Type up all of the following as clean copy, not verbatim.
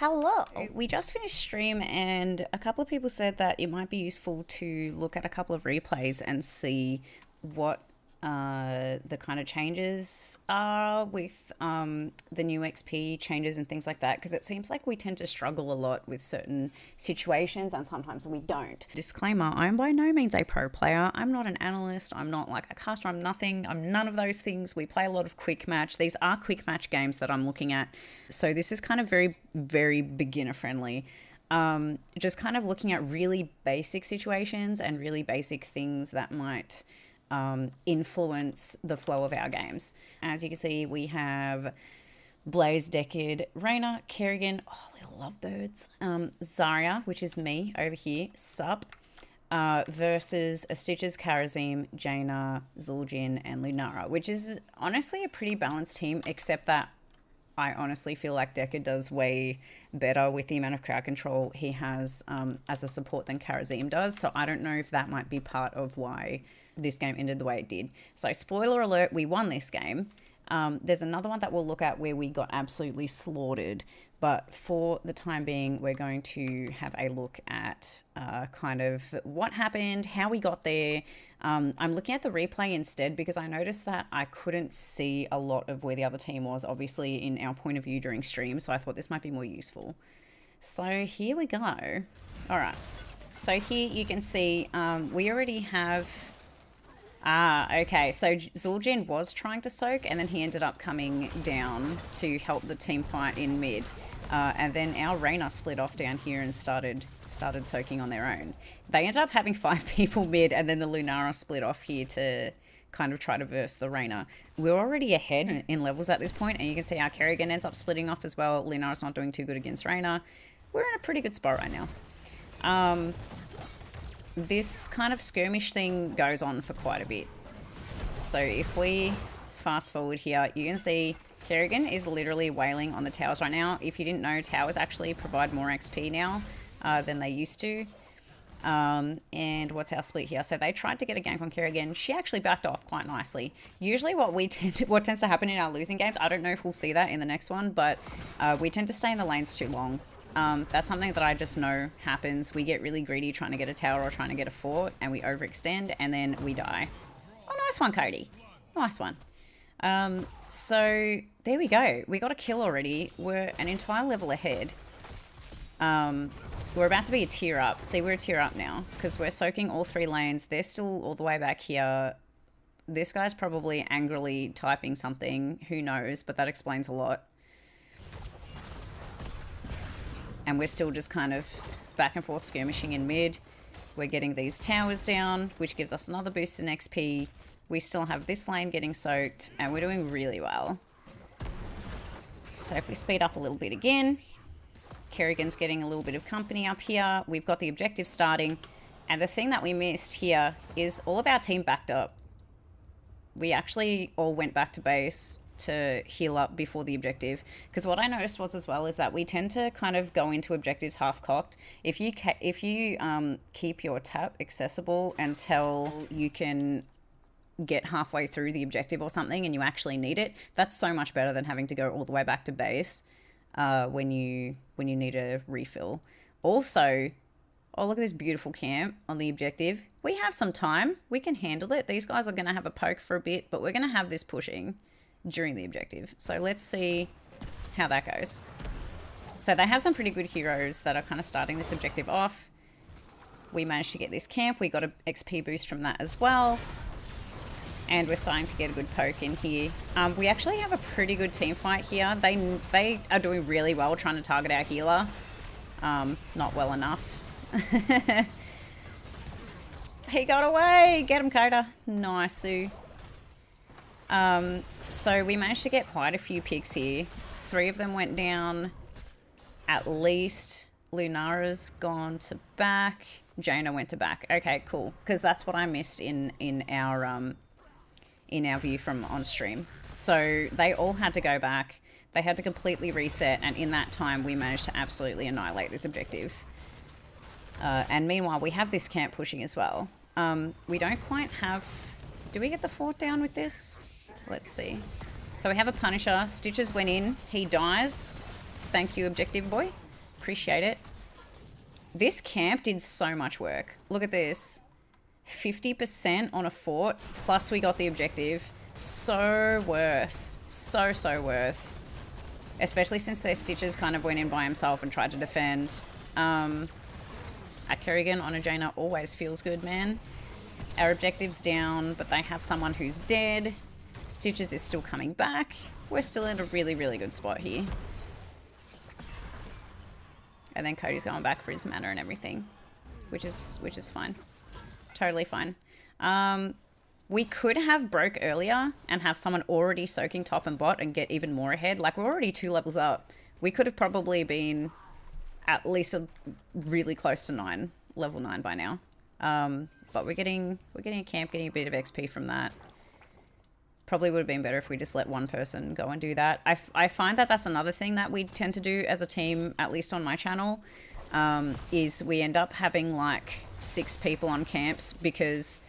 Hello. We just finished stream and a couple of people said that it might be useful to look at a couple of replays and see what the kind of changes are with the new XP changes and things like that, because it seems like we tend to struggle a lot with certain situations and sometimes we don't. Disclaimer, I'm by no means a pro player. I'm not an analyst. I'm not like a caster. I'm nothing. I'm none of those things. We play a lot of quick match. These are quick match games that I'm looking at. So this is kind of very, very beginner friendly. Just kind of looking at really basic situations and really basic things that might influence the flow of our games. As you can see, we have Blaze, Decade, Reyna, Kerrigan, oh, little lovebirds, Zarya, which is me over here, sup, versus a Stitches, Karazim, Jaina, Zul'jin, and Lunara, which is honestly a pretty balanced team, except that I honestly feel like Decade does way better with the amount of crowd control he has as a support than Karazim does. So I don't know if that might be part of why this game ended the way it did. So spoiler alert, we won this game. There's another one that we'll look at where we got absolutely slaughtered. But for the time being, we're going to have a look at kind of what happened, how we got there. I'm looking at the replay instead because I noticed that I couldn't see a lot of where the other team was, obviously, in our point of view during stream. So I thought this might be more useful. So here we go. All right. So here you can see we already have... okay. So Zul'jin was trying to soak and then he ended up coming down to help the team fight in mid. And then our Reyna split off down here and started soaking on their own. They ended up having 5 people mid, and then the Lunara split off here to kind of try to verse the Reyna. We're already ahead in levels at this point, and you can see our Kerrigan ends up splitting off as well. Lunara's not doing too good against Reyna. We're in a pretty good spot right now. This kind of skirmish thing goes on for quite a bit. So if we fast forward here, you can see Kerrigan is literally wailing on the towers right now. If you didn't know, towers actually provide more XP now than they used to. And what's our split here? So they tried to get a gank on Kerrigan. She actually backed off quite nicely. Usually what tends to happen in our losing games, I don't know if we'll see that in the next one, but we tend to stay in the lanes too long. That's something that I just know happens. We get really greedy trying to get a tower or trying to get a fort, and we overextend, and then we die. Oh, nice one, Cody. Nice one. So there we go. We got a kill already. We're an entire level ahead. We're about to be a tier up. See, we're a tier up now because we're soaking all 3 lanes. They're still all the way back here. This guy's probably angrily typing something. Who knows? But that explains a lot. And we're still just kind of back and forth skirmishing in mid. We're getting these towers down, which gives us another boost in XP. We still have this lane getting soaked, and we're doing really well. So if we speed up a little bit again, Kerrigan's getting a little bit of company up here. We've got the objective starting, and the thing that we missed here is all of our team backed up. We actually all went back to base to heal up before the objective, because what I noticed was as well is that we tend to kind of go into objectives half-cocked. If you keep your tap accessible until you can get halfway through the objective or something and you actually need it, that's so much better than having to go all the way back to base when you need a refill. Also, oh, look at this beautiful camp on the objective. We have some time. We can handle it. These guys are going to have a poke for a bit, but we're going to have this pushing during the objective. So let's see how that goes. So they have some pretty good heroes that are kind of starting this objective off. We managed to get this camp. We got an XP boost from that as well. And we're starting to get a good poke in here. We actually have a pretty good team fight here. They are doing really well trying to target our healer. Not well enough. He got away! Get him, Coda. Nice, Sue. So we managed to get quite a few picks here. 3 of them went down. At least Lunara's gone to back. Jaina went to back. Okay, cool. Because that's what I missed in our view from on stream. So they all had to go back. They had to completely reset, and in that time we managed to absolutely annihilate this objective. And meanwhile, we have this camp pushing as well. We don't quite have... Do we get the fort down with this? Let's see. So we have a Punisher. Stitches went in. He dies. Thank you, objective boy. Appreciate it. This camp did so much work. Look at this. 50% on a fort, plus we got the objective. So worth. So worth. Especially since their Stitches kind of went in by himself and tried to defend. A Kerrigan on a Jaina always feels good, man. Our objective's down, but they have someone who's dead. Stitches is still coming back. We're still in a really, really good spot here. And then Cody's going back for his mana and everything, which is fine. Totally fine. We could have broke earlier and have someone already soaking top and bot and get even more ahead. Like, we're already 2 levels up. We could have probably been at least really close to level 9 by now. But we're getting a camp, getting a bit of XP from that. Probably would have been better if we just let one person go and do that. I find that that's another thing that we tend to do as a team, at least on my channel, is we end up having like 6 people on camps because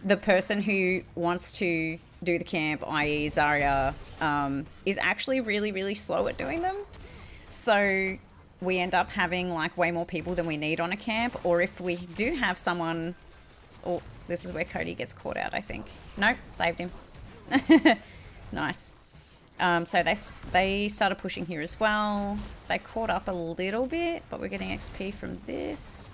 the person who wants to do the camp, i.e. Zarya, is actually really, really slow at doing them. So we end up having like way more people than we need on a camp, or if we do have someone... Oh, this is where Cody gets caught out, I think. Nope, saved him. Nice. So they started pushing here as well. They caught up a little bit, but we're getting XP from this.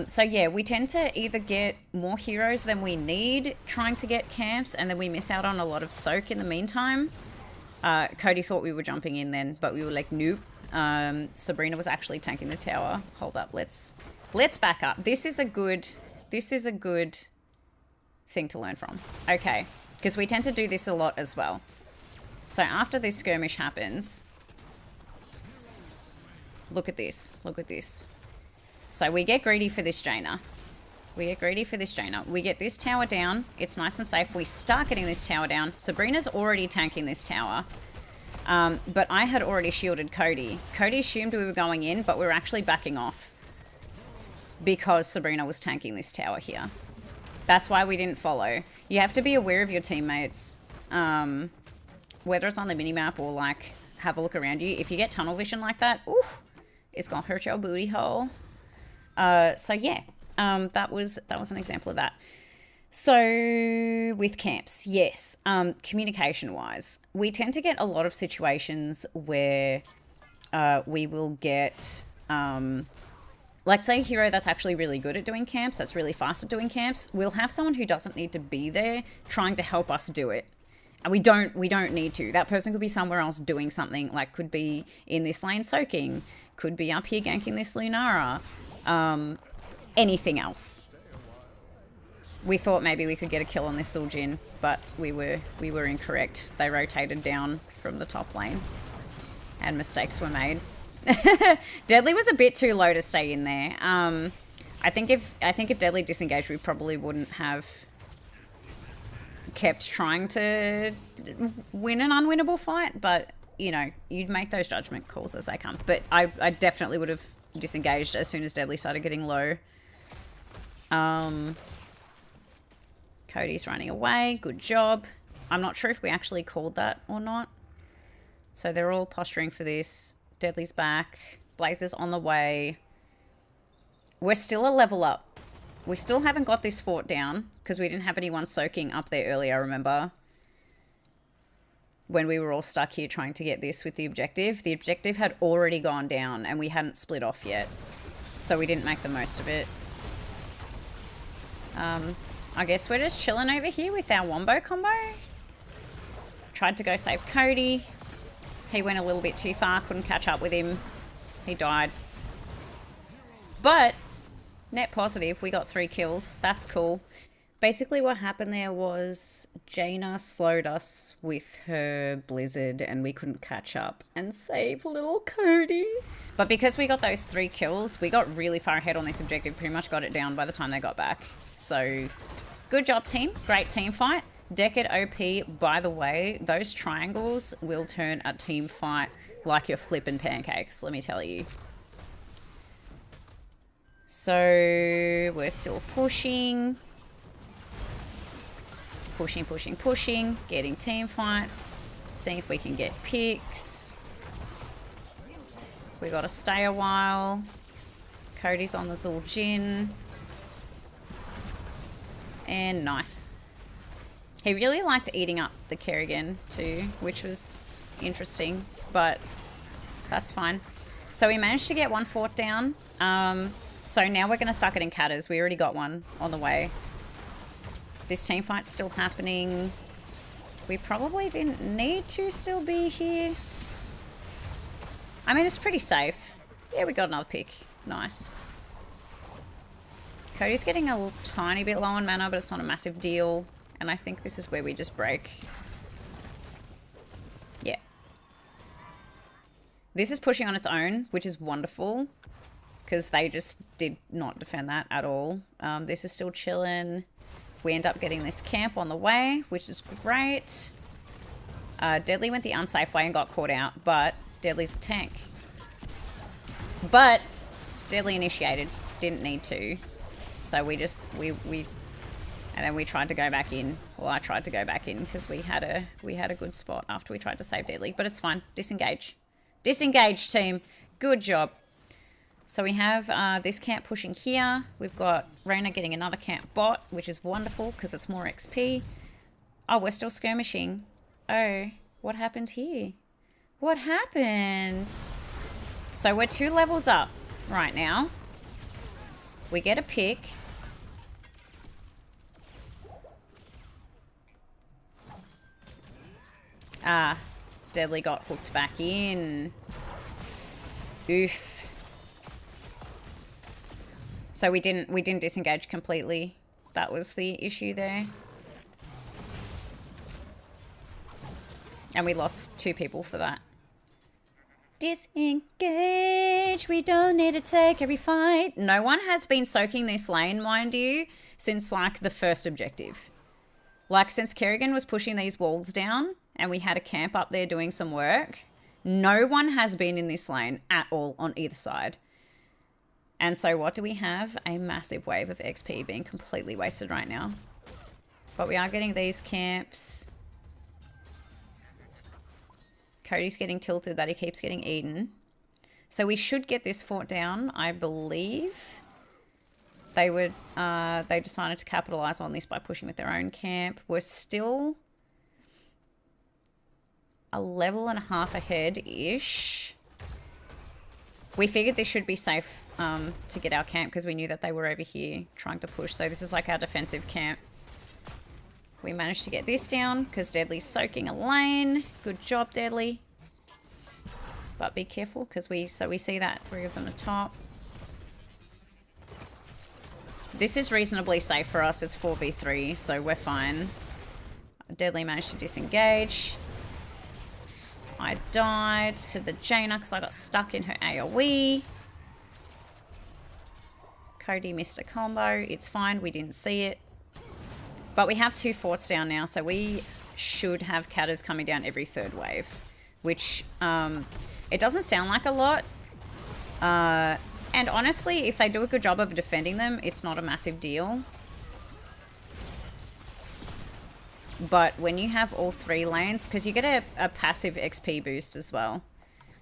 So yeah, we tend to either get more heroes than we need trying to get camps, and then we miss out on a lot of soak in the meantime. Cody thought we were jumping in then, but we were like, nope. Sabrina was actually tanking the tower. Hold up, let's back up. This is a good thing to learn from. Okay, because we tend to do this a lot as well. So after this skirmish happens, look at this. Look at this. So we get greedy for this Jaina. We get this tower down. It's nice and safe. We start getting this tower down. Sabrina's already tanking this tower. But I had already shielded Cody. Cody assumed we were going in, but we were actually backing off because Sabrina was tanking this tower here. That's why we didn't follow. You have to be aware of your teammates, whether it's on the minimap or like have a look around you. If you get tunnel vision like that, oof, it's gonna hurt your booty hole. So yeah. That was an example of that. So with camps, yes, communication wise, we tend to get a lot of situations where we will get like say a hero that's actually really good at doing camps, that's really fast at doing camps. We'll have someone who doesn't need to be there trying to help us do it. And we don't need to. That person could be somewhere else doing something, like could be in this lane soaking, could be up here ganking this Lunara. Anything else. We thought maybe we could get a kill on this Suljin, but we were incorrect. They rotated down from the top lane and mistakes were made. Deadly was a bit too low to stay in there. I think if Deadly disengaged, we probably wouldn't have kept trying to win an unwinnable fight, but you know, you'd make those judgment calls as they come. But I definitely would have disengaged as soon as Deadly started getting low. Cody's running away. Good job. I'm not sure if we actually called that or not. So they're all posturing for this. Deadly's back. Blazer's on the way. We're still a level up. We still haven't got this fort down because we didn't have anyone soaking up there earlier, remember? When we were all stuck here trying to get this with the objective. The objective had already gone down and we hadn't split off yet. So we didn't make the most of it. I guess we're just chilling over here with our wombo combo. Tried to go save Cody. He went a little bit too far, couldn't catch up with him. He died. But, net positive, we got 3 kills. That's cool. Basically what happened there was Jaina slowed us with her blizzard and we couldn't catch up and save little Cody. But because we got those 3 kills, we got really far ahead on this objective, pretty much got it down by the time they got back. So, good job team, great team fight. Decade OP, by the way, those triangles will turn a team fight like you're flipping pancakes, let me tell you. So, we're still pushing. Pushing, getting team fights, seeing if we can get picks. We got to stay a while. Cody's on the Zul'jin. And nice. He really liked eating up the Kerrigan too, which was interesting, but that's fine. So we managed to get one fort down. So now we're going to start getting catters. We already got one on the way. This team fight's still happening. We probably didn't need to still be here. I mean, it's pretty safe. Yeah, we got another pick. Nice. Cody's getting a tiny bit low on mana, but it's not a massive deal. And I think this is where we just break. Yeah. This is pushing on its own, which is wonderful. Because they just did not defend that at all. This is still chilling. We end up getting this camp on the way, which is great. Deadly went the unsafe way and got caught out, but Deadly's a tank. But Deadly initiated. Didn't need to. So we just, and then we tried to go back in. Well, I tried to go back in because we had a good spot after we tried to save Deadly, but it's fine. Disengage. Disengage, team. Good job. So we have this camp pushing here. We've got Reyna getting another camp bot, which is wonderful because it's more XP. Oh, we're still skirmishing. Oh, what happened here? What happened? So we're 2 levels up right now. We get a pick. Ah, Deadly got hooked back in. Oof. So we didn't disengage completely. That was the issue there. And we lost 2 people for that. Disengage. We don't need to take every fight. No one has been soaking this lane, mind you, since like the first objective. Like since Kerrigan was pushing these walls down and we had a camp up there doing some work, no one has been in this lane at all on either side. And so what do we have? A massive wave of XP being completely wasted right now. But we are getting these camps. Cody's getting tilted that he keeps getting eaten. So we should get this fort down, I believe. They decided to capitalize on this by pushing with their own camp. We're still a level and a half ahead-ish. We figured this should be safe to get our camp because we knew that they were over here trying to push. So this is like our defensive camp. We managed to get this down because Deadly's soaking a lane. Good job, Deadly. But be careful because we see that 3 of them at top. This is reasonably safe for us. It's 4v3, so we're fine. Deadly managed to disengage. I died to the Jaina because I got stuck in her AoE. Cody missed a combo. It's fine. We didn't see it. But we have 2 forts down now, so we should have catters coming down every 3rd wave. Which, it doesn't sound like a lot. And honestly, if they do a good job of defending them, it's not a massive deal. But when you have all 3 lanes, because you get a passive XP boost as well.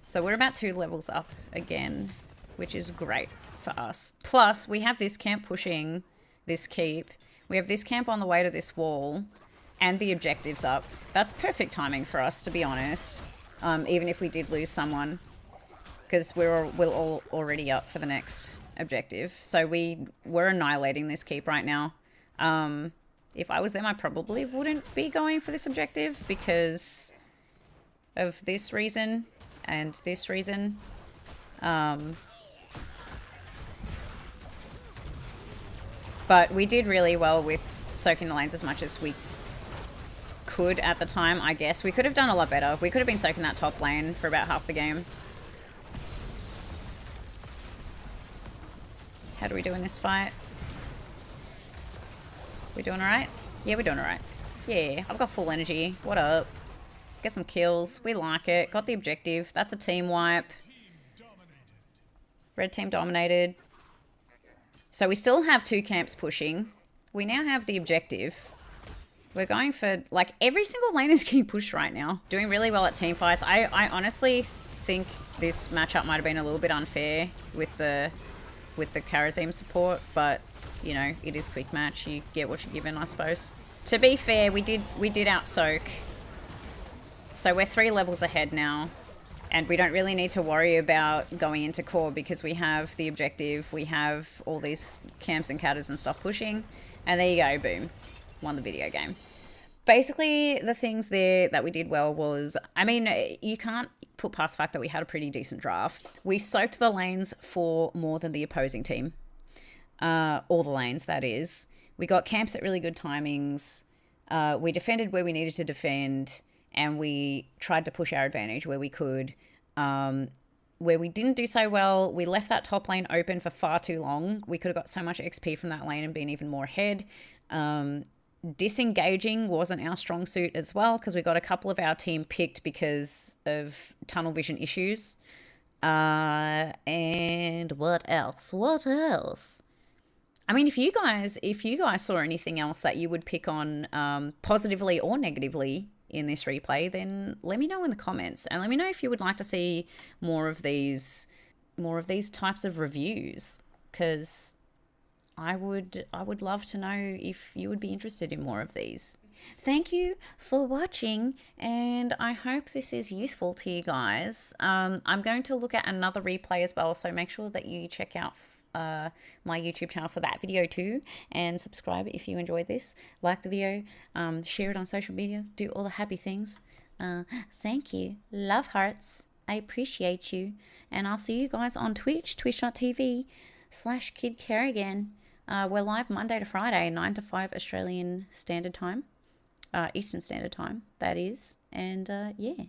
So we're about 2 levels up again, which is great for us. Plus, we have this camp pushing this keep. We have this camp on the way to this wall, and the objectives up. That's perfect timing for us, to be honest. Even if we did lose someone, because we're all already up for the next objective. So we're annihilating this keep right now. If I was them, I probably wouldn't be going for this objective because of this reason and this reason. But we did really well with soaking the lanes as much as we could at the time, I guess. We could have done a lot better. We could have been soaking that top lane for about half the game. How do we do in this fight? We doing alright? Yeah, we're doing alright. Yeah, I've got full energy. What up? Get some kills. We like it. Got the objective. That's a team wipe. Red team dominated. So we still have 2 camps pushing. We now have the objective. We're going for, like, every single lane is getting pushed right now. Doing really well at team fights. I honestly think this matchup might have been a little bit unfair with the Karazim support, but you know, it is quick match. You get what you're given, I suppose. To be fair, we did out soak. So we're 3 levels ahead now. And we don't really need to worry about going into core because we have the objective. We have all these camps and catters and stuff pushing. And there you go, boom. Won the video game. Basically, the things there that we did well was, I mean, you can't put past the fact that we had a pretty decent draft. We soaked the lanes for more than the opposing team. All the lanes, that is. We got camps at really good timings. We defended where we needed to defend. And we tried to push our advantage where we could. Where we didn't do so well, we left that top lane open for far too long. We could have got so much XP from that lane and been even more ahead. Disengaging wasn't our strong suit as well because we got a couple of our team picked because of tunnel vision issues. And what else? What else? I mean, if you guys saw anything else that you would pick on positively or negatively in this replay, then let me know in the comments, and let me know if you would like to see more of these types of reviews, because I would love to know if you would be interested in more of these. Thank you for watching, and I hope this is useful to you guys. I'm going to look at another replay as well, so make sure that you check out my YouTube channel for that video too, and subscribe if you enjoyed this. Like the video, share it on social media, do all the happy things. Thank you. Love hearts. I appreciate you, and I'll see you guys on Twitch, twitch.tv/KidKerrigan. We're live Monday to Friday, 9 to 5 Australian Standard Time, Eastern Standard Time, that is. And yeah.